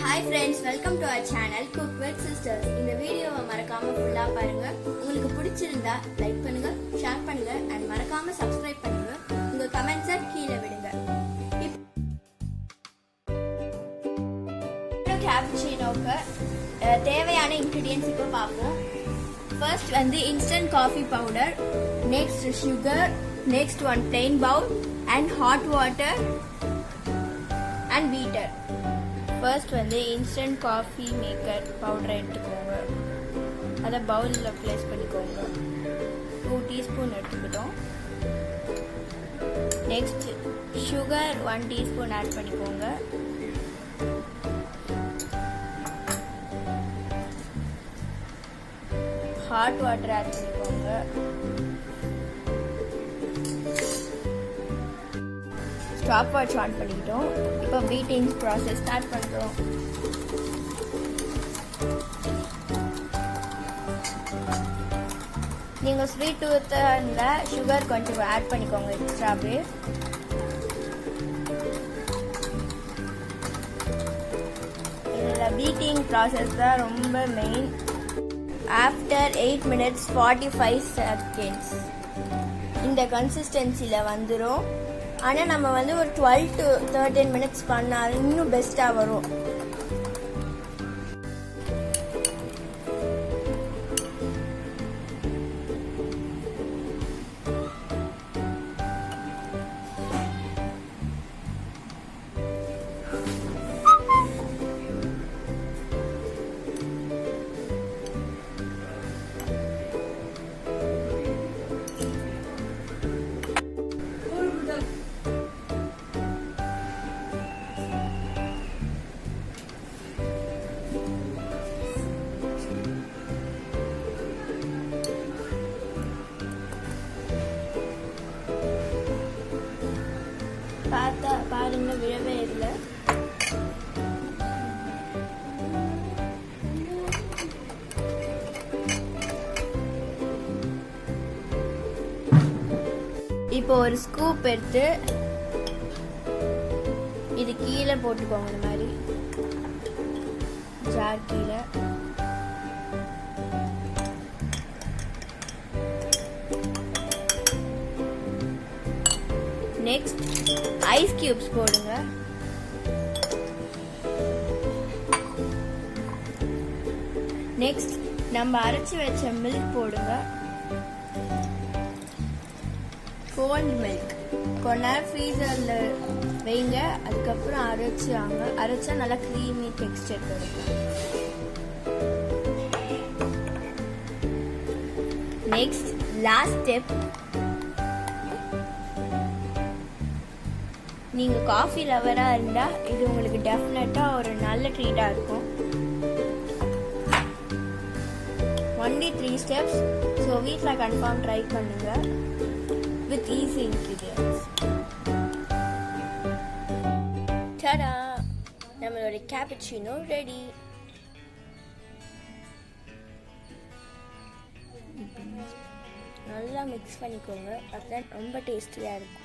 Hi friends, welcome to our channel Cook with Sisters. இந்த வீடியோவை மறக்காம ஃபுல்லா பாருங்க. உங்களுக்கு பிடிச்சிருந்தா லைக் பண்ணுங்க, ஷேர் பண்ணுங்க and மறக்காம subscribe பண்ணுங்க. உங்க கமெண்ட்ஸை கீழே விடுங்க. கேப்புச்சினோக்கு தேவையான ingredients இப்போ பார்ப்போம். First வந்து instant coffee powder, next sugar, next one plain bowl and hot water and beater. First வந்து instant coffee maker powder எடுத்துக்கோங்க. அதை பவுலில் ப்ளேஸ் பண்ணிக்கோங்க. 2 டீஸ்பூன் எடுத்துக்கிட்டோம். நெக்ஸ்ட் சுகர் 1 டீஸ்பூன் ஆட் பண்ணிக்கோங்க. ஹாட் வாட்டர் ஆட் பண்ணிக்கோங்க. ஸ்டாப் வாட்ச் ஆன் பண்ணிக்கிட்டோம். இப்போ பீட்டிங் ப்ராசஸ் ஸ்டார்ட் பண்ணுறோம். நீங்கள் ஸ்வீட் டூத்தாக இருந்தால் சுகர் கொஞ்சம் ஆட் பண்ணிக்கோங்க எக்ஸ்ட்ராவே. இதில் பீட்டிங் ப்ராசஸ் தான் ரொம்ப மெயின். ஆஃப்டர் 8 minutes 45 seconds இந்த கன்சிஸ்டன்சியில் வந்துடும். ஆனால் நம்ம வந்து ஒரு 12 to 13 minutes பண்ணால் இன்னும் பெஸ்ட்டாக வரும். பாருங்க, விழவே இல்லை. இப்போ ஒரு ஸ்கூப் எடுத்து இது கீழே போட்டுக்கோங்க. இந்த மாதிரி ஜார் கீழே. நெக்ஸ்ட் ஐஸ் கியூப்ஸ் போடுங்க. நெக்ஸ்ட் நம்ம அரைச்சி வச்ச மில்க் போடுங்க. கோல்ட் மில்க் கொஞ்ச நேரம் ஃப்ரீசரில் வைங்க. அதுக்கப்புறம் அரைச்சா நல்லா க்ரீமி டெக்ஸ்டர் கிடைக்கும். நெக்ஸ்ட் லாஸ்ட் ஸ்டெப், நீங்கள் காஃபி லவராக இருந்தால் இது உங்களுக்கு டெஃபினட்டாக ஒரு நல்ல ட்ரீட்டாக இருக்கும். Only 3 steps. ஸோ வீட்டில் கன்ஃபார்ம் ட்ரை பண்ணுங்க வித் ஈஸி இன்க்ரீடியன்ட்ஸ். டடா, நம்மளோட கேப்புச்சினோ ரெடி. நல்லா மிக்ஸ் பண்ணிக்கோங்க. அதுதான் ரொம்ப டேஸ்டியாக இருக்கும்.